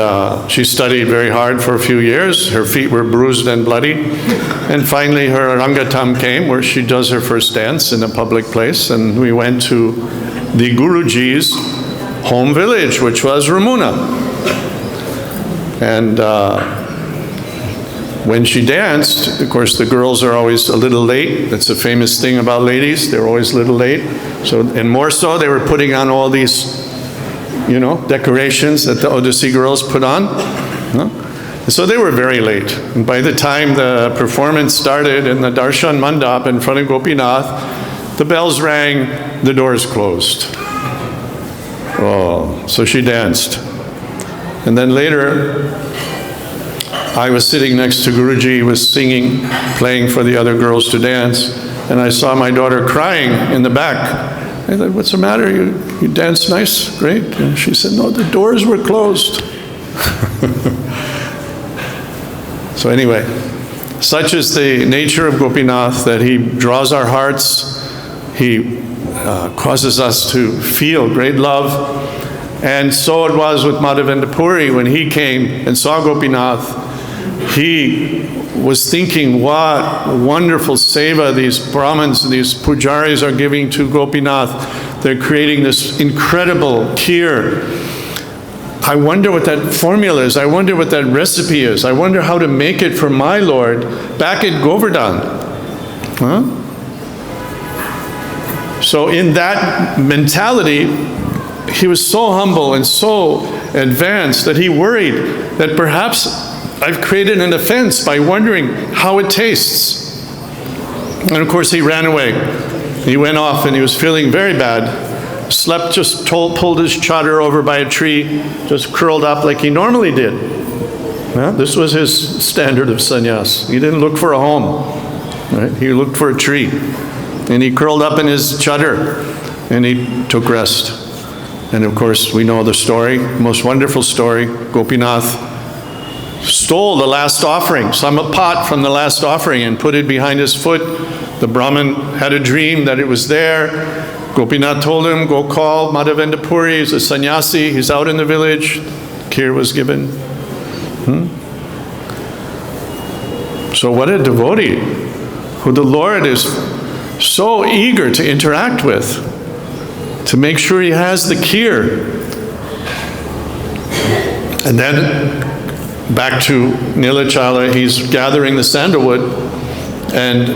she studied very hard for a few years. Her feet were bruised and bloody. And finally her Rangatam came, where she does her first dance in a public place. And we went to the Guruji's home village, which was Ramuna. And when she danced, of course, the girls are always a little late. That's a famous thing about ladies. They're always a little late. So, and more so, they were putting on all these, decorations that the Odissi girls put on. So they were very late. And by the time the performance started in the Darshan Mandap in front of Gopinath, the bells rang, the doors closed. Oh, so she danced. And then later, I was sitting next to Guruji, was singing, playing for the other girls to dance, and I saw my daughter crying in the back. I thought, what's the matter? You danced nice, great. And she said, no, the doors were closed. So anyway, such is the nature of Gopinath, that he draws our hearts, he causes us to feel great love. And so it was with Madhavendra Puri when he came and saw Gopinath. He was thinking, what wonderful seva these Brahmins, these pujaris are giving to Gopinath. They're creating this incredible kheer. I wonder what that formula is. I wonder what that recipe is. I wonder how to make it for my Lord back at Govardhan. So in that mentality, he was so humble and so advanced that he worried that perhaps I've created an offense by wondering how it tastes. And of course he ran away. He went off and he was feeling very bad. Slept, just pulled his chadar over by a tree, just curled up like he normally did. This was his standard of sannyas. He didn't look for a home. Right? He looked for a tree. And he curled up in his chadar and he took rest. And of course, we know the story, most wonderful story. Gopinath stole the last offering, some pot from the last offering, and put it behind his foot. The Brahmin had a dream that it was there. Gopinath told him, go call Madhavendra Puri, he's a sannyasi, he's out in the village. Kheer was given. So what a devotee, who the Lord is so eager to interact with, to make sure he has the kheer. And then back to Nilachala, he's gathering the sandalwood, and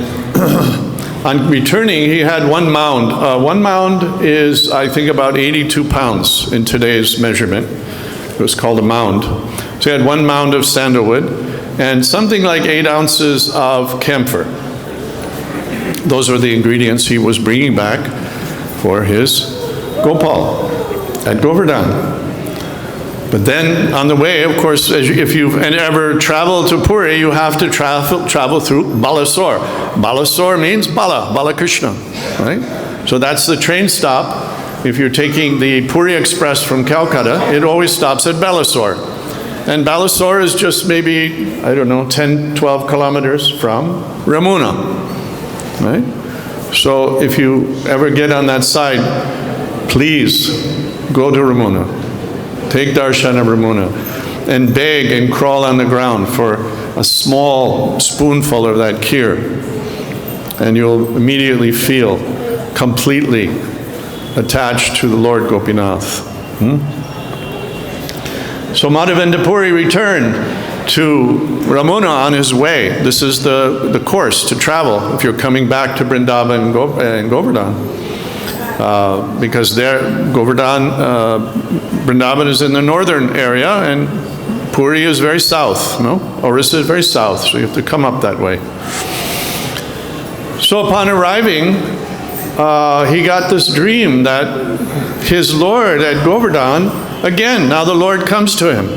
on returning, he had one mound. One mound is, I think, about 82 pounds in today's measurement. It was called a mound. So he had one mound of sandalwood and something like 8 ounces of camphor. Those were the ingredients he was bringing back for his Gopal at Govardhan. But then on the way, of course, if you've ever traveled to Puri, you have to travel through Balasore. Balasore means Bala Krishna, right? So that's the train stop. If you're taking the Puri Express from Calcutta, it always stops at Balasore. And Balasore is just maybe, I don't know, 10, 12 kilometers from Ramuna, right? So if you ever get on that side, please go to Ramuna. Take darshan of Ramuna and beg and crawl on the ground for a small spoonful of that kheer, and you'll immediately feel completely attached to the Lord Gopinath. So Madhavendra Puri returned to Ramuna on his way. This is the course to travel if you're coming back to Vrindavan and Govardhan. Because there, Vrindavan is in the northern area, and Puri is very south, no? Orissa is very south, so you have to come up that way. So upon arriving, he got this dream that his Lord at Govardhan, again, now the Lord comes to him.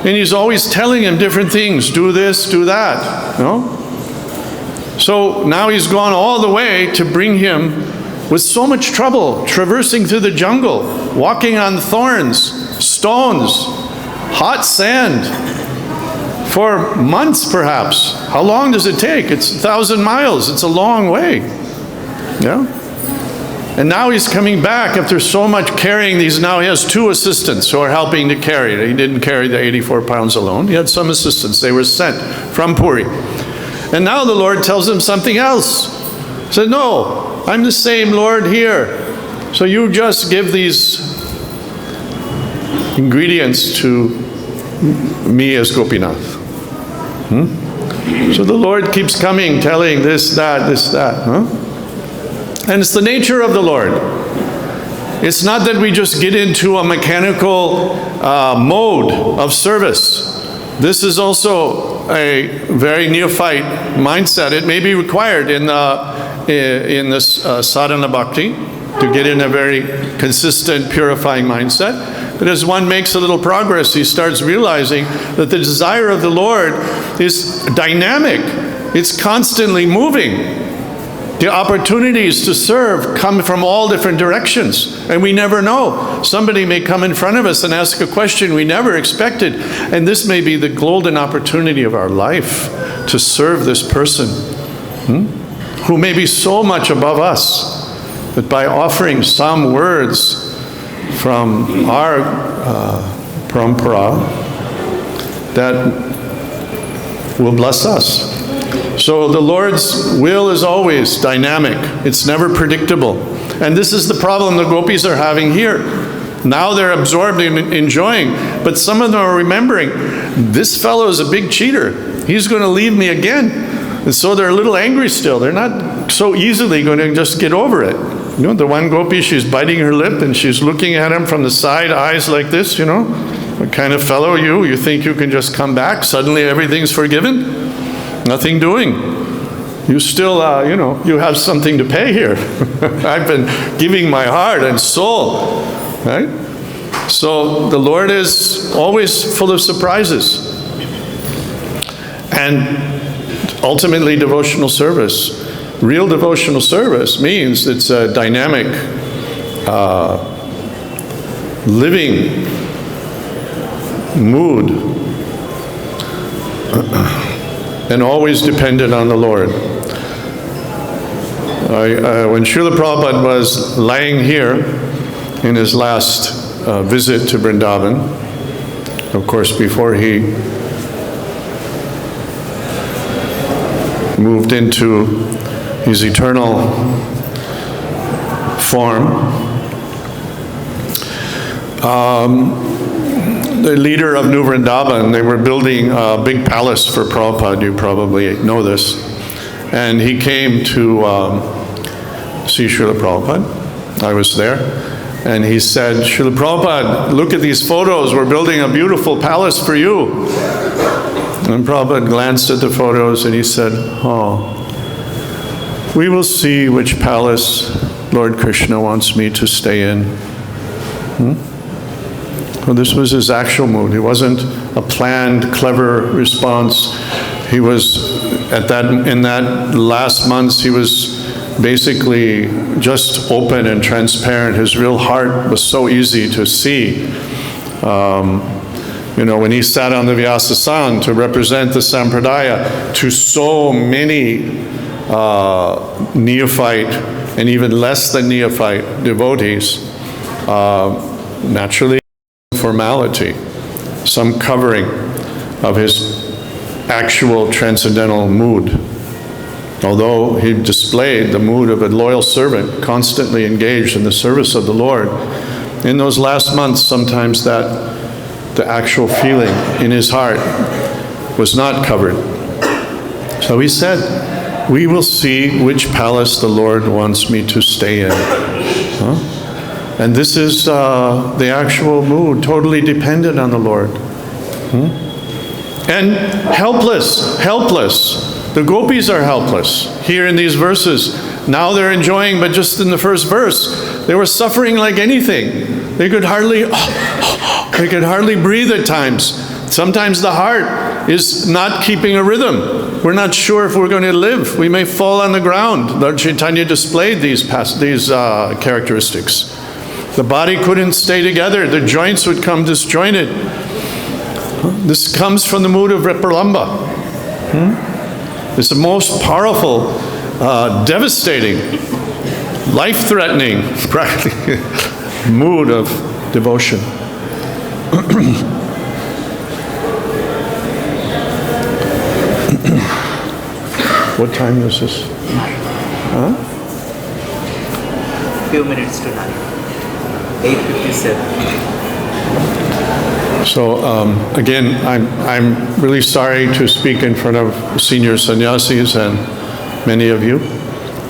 And he's always telling him different things, do this, do that, no? So now he's gone all the way to bring him with so much trouble, traversing through the jungle, walking on thorns, stones, hot sand, for months perhaps. How long does it take? It's 1,000 miles. It's a long way. Yeah? And now he's coming back after so much carrying these. Now he has 2 assistants who are helping to carry it. He didn't carry the 84 pounds alone. He had some assistants. They were sent from Puri. And now the Lord tells him something else. He said, no, I'm the same Lord here. So you just give these ingredients to me as Gopinath. So the Lord keeps coming, telling this, that. And it's the nature of the Lord. It's not that we just get into a mechanical mode of service. This is also a very neophyte mindset. It may be required in this sadhana bhakti to get in a very consistent, purifying mindset. But as one makes a little progress, he starts realizing that the desire of the Lord is dynamic. It's constantly moving. The opportunities to serve come from all different directions, and we never know. Somebody may come in front of us and ask a question we never expected, and this may be the golden opportunity of our life to serve this person who may be so much above us that by offering some words from our parampara that will bless us. So the Lord's will is always dynamic. It's never predictable. And this is the problem the gopis are having here. Now they're absorbed in enjoying, but some of them are remembering, this fellow is a big cheater. He's going to leave me again. And so they're a little angry still. They're not so easily going to just get over it. You know, the one gopi, she's biting her lip and she's looking at him from the side, eyes like this, you know. What kind of fellow are you? You think you can just come back? Suddenly everything's forgiven? Nothing doing. You still, you have something to pay here. I've been giving my heart and soul, right? So the Lord is always full of surprises. And ultimately, devotional service. Real devotional service means it's a dynamic living mood, and always depended on the Lord. When Srila Prabhupada was lying here in his last visit to Vrindavan, of course before he moved into his eternal form, the leader of New Vrindavan, they were building a big palace for Prabhupada, you probably know this, and he came to see Srila Prabhupada. I was there, and he said, Srila Prabhupada, look at these photos, we're building a beautiful palace for you. And Prabhupada glanced at the photos and he said, oh, we will see which palace Lord Krishna wants me to stay in. Well, this was his actual mood. It wasn't a planned, clever response. He was, in that last months, he was basically just open and transparent. His real heart was so easy to see. When he sat on the Vyasasan to represent the Sampradaya to so many neophyte and even less than neophyte devotees, naturally formality, some covering of his actual transcendental mood. Although he displayed the mood of a loyal servant, constantly engaged in the service of the Lord, in those last months, sometimes the actual feeling in his heart was not covered. So he said, we will see which palace the Lord wants me to stay in. And this is the actual mood, totally dependent on the Lord. And helpless. The gopis are helpless here in these verses. Now they're enjoying, but just in the first verse, they were suffering like anything. They could hardly breathe at times. Sometimes the heart is not keeping a rhythm. We're not sure if we're going to live. We may fall on the ground. Lord Chaitanya displayed these characteristics. The body couldn't stay together. The joints would come disjointed. This comes from the mood of Vipralambha. It's the most powerful, devastating, life-threatening, practically, mood of devotion. What time is this? Few minutes to 9. 8:57. So again, I'm really sorry to speak in front of senior sannyasis and many of you.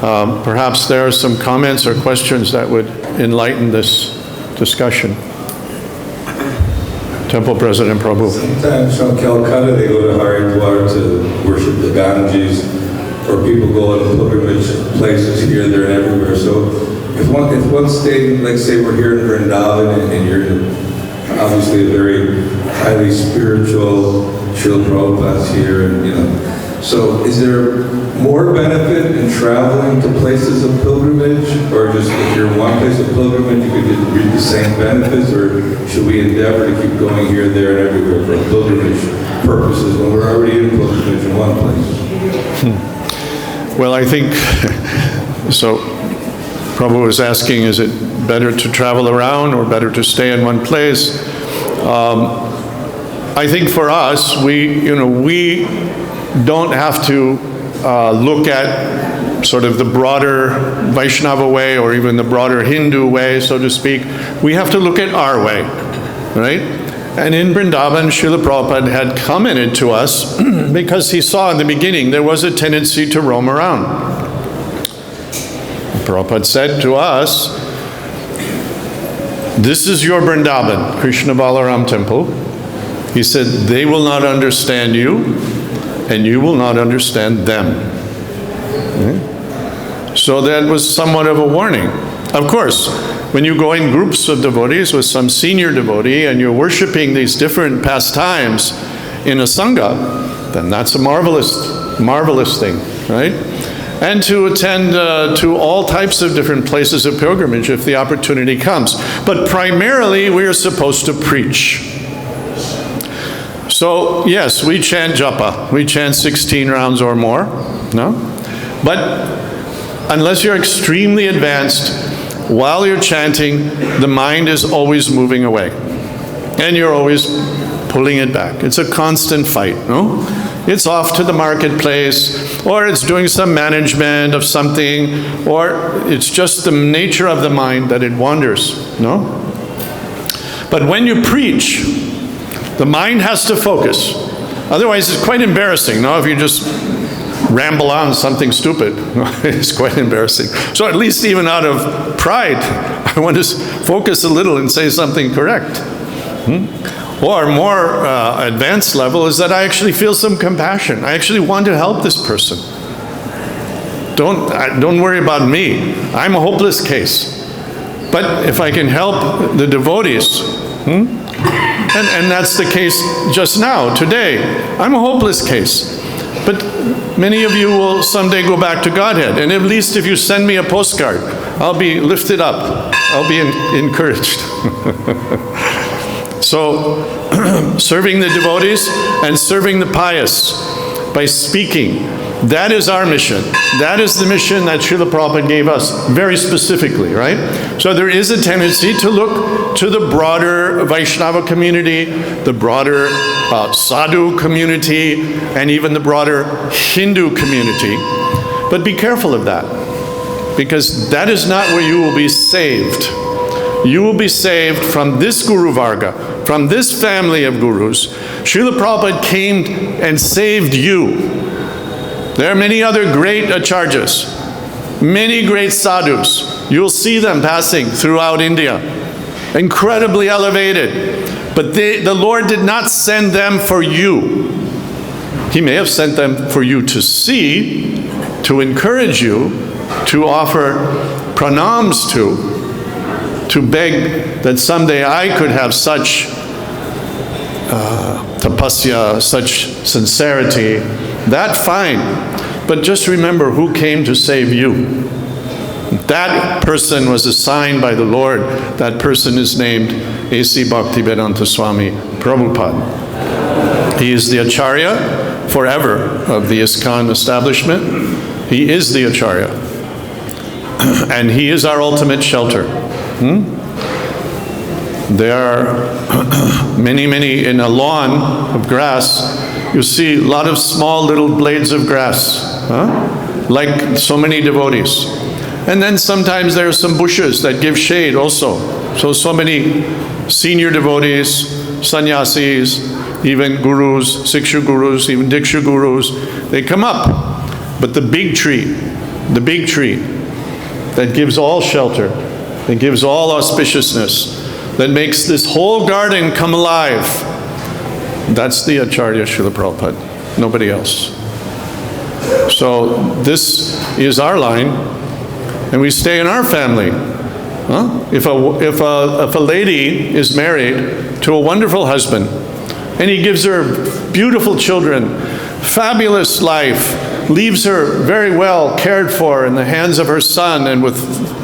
Perhaps there are some comments or questions that would enlighten this discussion. Temple President Prabhu. Sometimes from Calcutta they go to Haridwar to worship the Ganges, or people go to pilgrimage places here, there, and everywhere. So if one stayed, like say we're here in Vrindavan and you're obviously a very highly spiritual, Srila Prabhupada's here, and so is there more benefit in traveling to places of pilgrimage, or just if you're in one place of pilgrimage you could reap the same benefits, or should we endeavor to keep going here, there, and everywhere for pilgrimage purposes when we're already in pilgrimage in one place? Well, I think, so Prabhu was asking, is it better to travel around or better to stay in one place? I think for us, we don't have to look at sort of the broader Vaishnava way or even the broader Hindu way, so to speak. We have to look at our way, right? And in Vrindavan, Srila Prabhupada had commented to us because he saw in the beginning there was a tendency to roam around. Prabhupada said to us, this is your Vrindavan, Krishna Balaram temple. He said, they will not understand you, and you will not understand them. Okay? So that was somewhat of a warning. Of course, when you go in groups of devotees with some senior devotee and you're worshiping these different pastimes in a sangha, then that's a marvelous thing, right? and to attend to all types of different places of pilgrimage if the opportunity comes. But primarily, we are supposed to preach. So, yes, we chant japa. We chant 16 rounds or more, no? But unless you're extremely advanced, while you're chanting, the mind is always moving away. And you're always pulling it back. It's a constant fight, no? It's off to the marketplace, or it's doing some management of something, or it's just the nature of the mind that it wanders, no? But when you preach, the mind has to focus. Otherwise, it's quite embarrassing, no? If you just ramble on something stupid, it's quite embarrassing. So at least even out of pride, I want to focus a little and say something correct. Or more advanced level is that I actually feel some compassion. I actually want to help this person. Don't worry about me. I'm a hopeless case. But if I can help the devotees, and that's the case just now, today, I'm a hopeless case. But many of you will someday go back to Godhead, and at least if you send me a postcard, I'll be lifted up. I'll be encouraged. So, serving the devotees and serving the pious by speaking, that is our mission. That is the mission that Srila Prabhupada gave us very specifically, right? So there is a tendency to look to the broader Vaishnava community, the broader Sadhu community, and even the broader Hindu community. But be careful of that, because that is not where you will be saved. You will be saved from this Guru Varga, from this family of gurus. Srila Prabhupada came and saved you. There are many other great acharyas, many great sadhus. You'll see them passing throughout India, incredibly elevated. But the Lord did not send them for you. He may have sent them for you to see, to encourage you, to offer pranams to beg that someday I could have such tapasya, such sincerity. That fine. But just remember who came to save you. That person was assigned by the Lord. That person is named A.C. Bhaktivedanta Swami Prabhupada. He is the Acharya forever of the ISKCON establishment. He is the Acharya. And he is our ultimate shelter. There are many, in a lawn of grass, you see a lot of small little blades of grass, like so many devotees. And then sometimes there are some bushes that give shade also. So many senior devotees, sannyasis, even gurus, siksha gurus, even diksha gurus, they come up. But the big tree that gives all shelter, that gives all auspiciousness, that makes this whole garden come alive, that's the Acharya Srila Prabhupada, nobody else. So this is our line, and we stay in our family. If a lady is married to a wonderful husband, and he gives her beautiful children, fabulous life, leaves her very well cared for in the hands of her son and with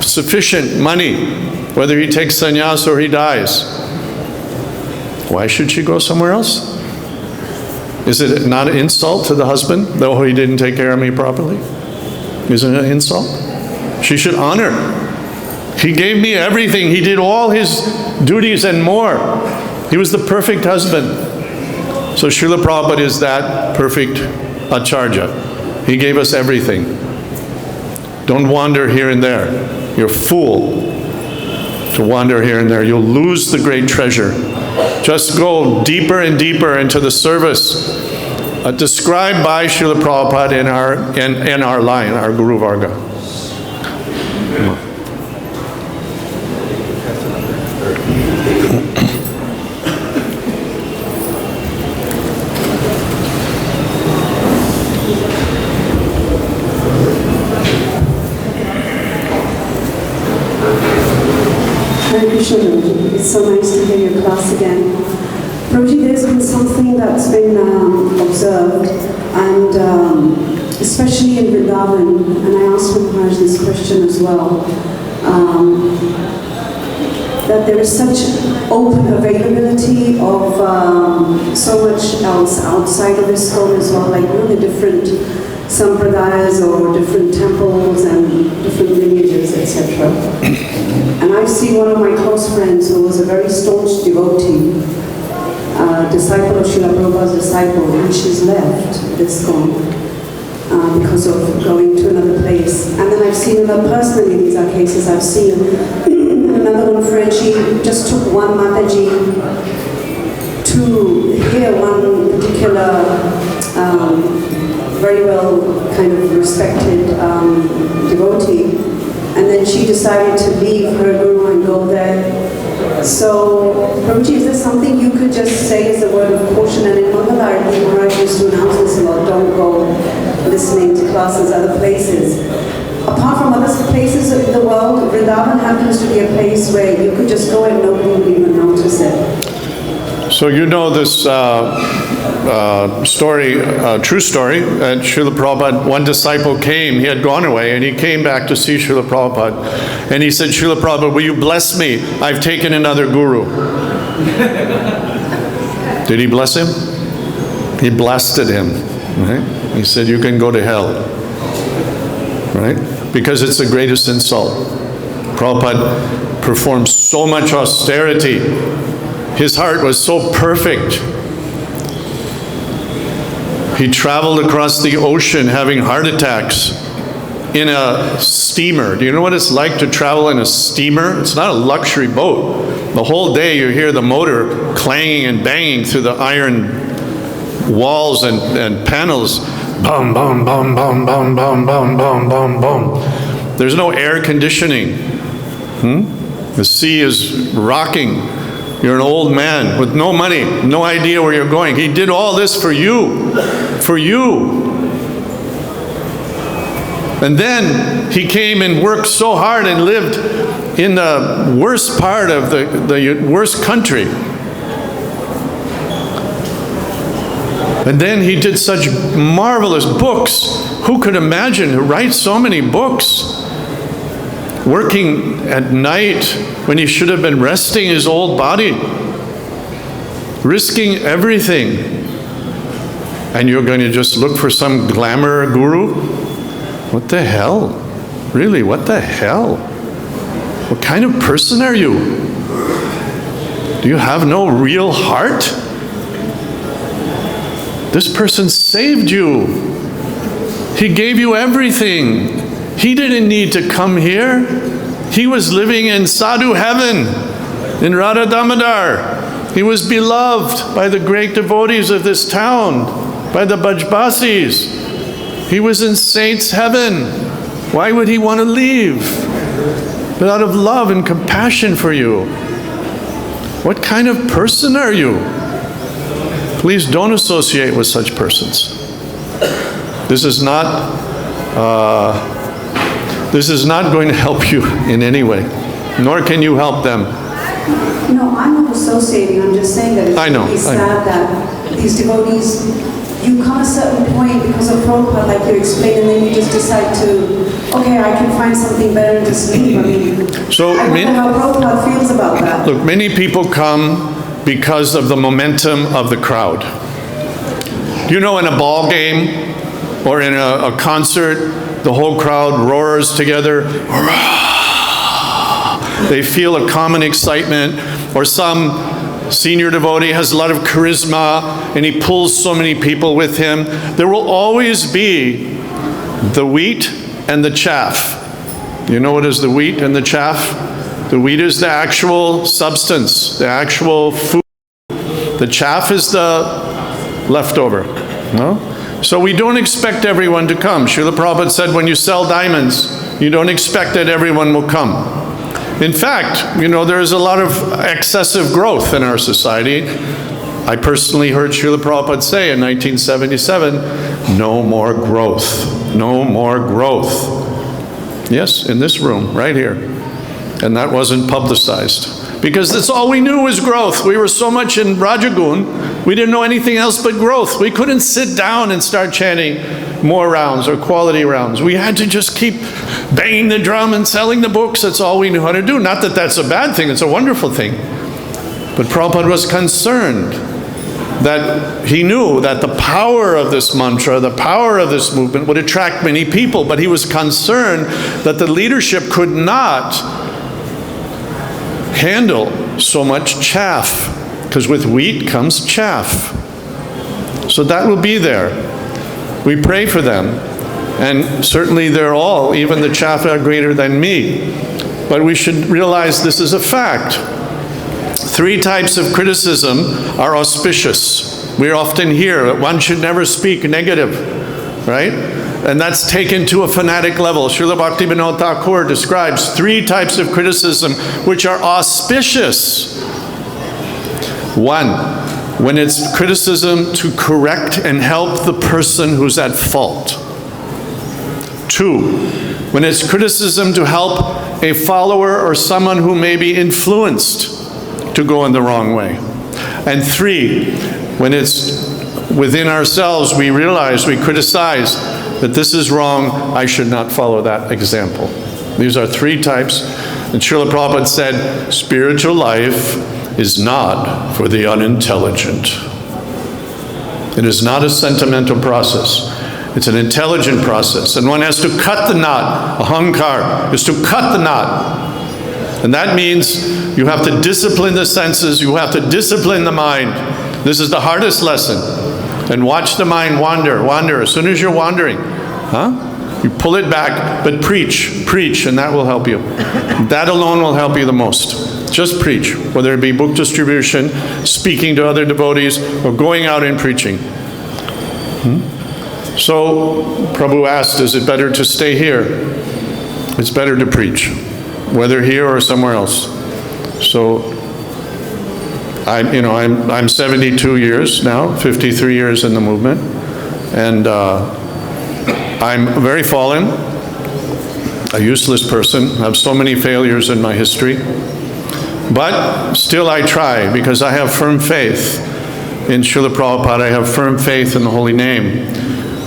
sufficient money, whether he takes sannyas or he dies, why should she go somewhere else? Is it not an insult to the husband, though he didn't take care of me properly? Isn't it an insult? She should honor. He gave me everything. He did all his duties and more. He was the perfect husband. So Srila Prabhupada is that perfect acharya. He gave us everything. Don't wander here and there. You're a fool to wander here and there. You'll lose the great treasure. Just go deeper and deeper into the service described by Srila Prabhupada in our line, our Guru Varga. It's so nice to hear your class again. Prabhuji, there's been something that's been observed, and especially in Vrindavan, and I asked Maharaj this question as well, that there is such open availability of so much else outside of ISKCON as well, like the different sampradayas or different temples and different lineages, etc. And I see one of my close friends who was a very staunch devotee, disciple of Srila Prabhupada's disciple, and she's left ISKCON because of going to another place. And then I've seen another person in these cases, I've seen another one friend, she just took one Mataji to hear one particular very well kind of respected devotee, and then she decided to leave her guru and go there. So, Prabhuji, is there something you could just say as a word of caution? And in Mangalarti, Maharaj used to announce this a lot, don't go listening to classes other places. Apart from other places in the world, Vrindavan happens to be a place where you could just go and nobody would even notice it. So you know this story, true story, that Srila Prabhupada, one disciple came, he had gone away, and he came back to see Srila Prabhupada. And he said, Srila Prabhupada, will you bless me? I've taken another guru. Did he bless him? He blasted him. Right? He said, you can go to hell. Right? Because it's the greatest insult. Prabhupada performed so much austerity. His heart was so perfect. He traveled across the ocean having heart attacks in a steamer. Do you know what it's like to travel in a steamer? It's not a luxury boat. The whole day you hear the motor clanging and banging through the iron walls and panels. Bum, bum, bum, bum, bum, bum, bum, bum, bum, bum. There's no air conditioning. The sea is rocking. You're an old man with no money, no idea where you're going. He did all this for you. For you. And then he came and worked so hard and lived in the worst part of the worst country. And then he did such marvelous books. Who could imagine to write so many books? Working at night when he should have been resting his old body. Risking everything. And you're going to just look for some glamour guru? What the hell? Really, what the hell? What kind of person are you? Do you have no real heart? This person saved you. He gave you everything. He didn't need to come here. He was living in sadhu heaven, in Radha Damodar. He was beloved by the great devotees of this town, by the Bajbasis. He was in saints' heaven. Why would he want to leave? But out of love and compassion for you. What kind of person are you? Please don't associate with such persons. This is not going to help you in any way, nor can you help them. No, I'm not associating. I'm just saying that it's really sad that these devotees, you come a certain point because of Prabhupada, like you explained, and then you just decide to, okay, I can find something better and just leave. I mean, so, I wonder how Prabhupada feels about that. Look, many people come because of the momentum of the crowd. You know, in a ball game or in a concert, the whole crowd roars together. They feel a common excitement. Or some senior devotee has a lot of charisma and he pulls so many people with him. There will always be the wheat and the chaff. You know what is the wheat and the chaff? The wheat is the actual substance, the actual food. The chaff is the leftover. No? So we don't expect everyone to come. Srila Prabhupada said when you sell diamonds, you don't expect that everyone will come. In fact, you know, there is a lot of excessive growth in our society. I personally heard Srila Prabhupada say in 1977, no more growth, no more growth. Yes, in this room, right here. And that wasn't publicized. Because that's all we knew was growth. We were so much in Rajagun, we didn't know anything else but growth. We couldn't sit down and start chanting, more rounds or quality rounds. We had to just keep banging the drum and selling the books. That's all we knew how to do. Not that that's a bad thing, it's a wonderful thing. But Prabhupada was concerned that he knew that the power of this mantra, the power of this movement would attract many people, but he was concerned that the leadership could not handle so much chaff, because with wheat comes chaff. So that will be there. We pray for them, and certainly they're all, even the chaff, are greater than me. But we should realize this is a fact. 3 types of criticism are auspicious. We often hear that one should never speak negative, right? And that's taken to a fanatic level. Srila Bhaktivinoda Thakur describes 3 types of criticism which are auspicious. 1, when it's criticism to correct and help the person who's at fault. 2, when it's criticism to help a follower or someone who may be influenced to go in the wrong way. And 3, when it's within ourselves, we realize, we criticize that this is wrong, I should not follow that example. These are 3 types. And Srila Prabhupada said, spiritual life is not for the unintelligent. It is not a sentimental process. It's an intelligent process. And one has to cut the knot. Ahankar is to cut the knot. And that means you have to discipline the senses, you have to discipline the mind. This is the hardest lesson. And watch the mind wander. As soon as you're wandering, you pull it back, but preach, and that will help you. That alone will help you the most. Just preach, whether it be book distribution, speaking to other devotees, or going out and preaching. So, Prabhu asked, is it better to stay here? It's better to preach, whether here or somewhere else. So, I'm 72 years now, 53 years in the movement, and I'm very fallen, a useless person, I have so many failures in my history, but still I try, because I have firm faith in Srila Prabhupada, I have firm faith in the holy name.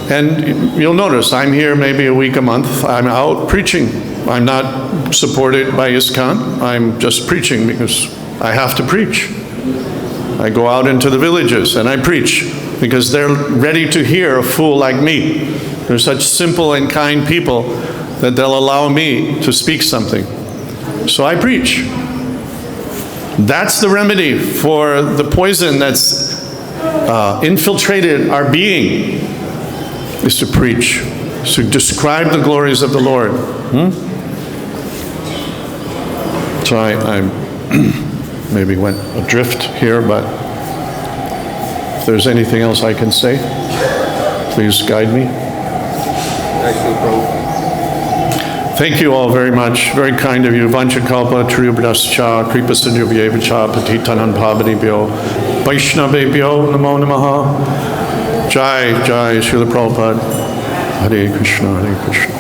And you'll notice, I'm here maybe a week, a month, I'm out preaching. I'm not supported by ISKCON, I'm just preaching because I have to preach. I go out into the villages and I preach because they're ready to hear a fool like me. They're such simple and kind people that they'll allow me to speak something. So I preach. That's the remedy for the poison that's infiltrated our being, is to preach, to describe the glories of the Lord. So I maybe went adrift here, but if there's anything else I can say, please guide me. Thank you all very much. Very kind of you. Vanchakalpa, Triyubhascha, Kripa Sindhubhyevacha, Patitanam Pavanebhyo, Vaishnavebhyo, Namo Namaha. Jai, Jai, Srila Prabhupada. Hare Krishna, Hare Krishna.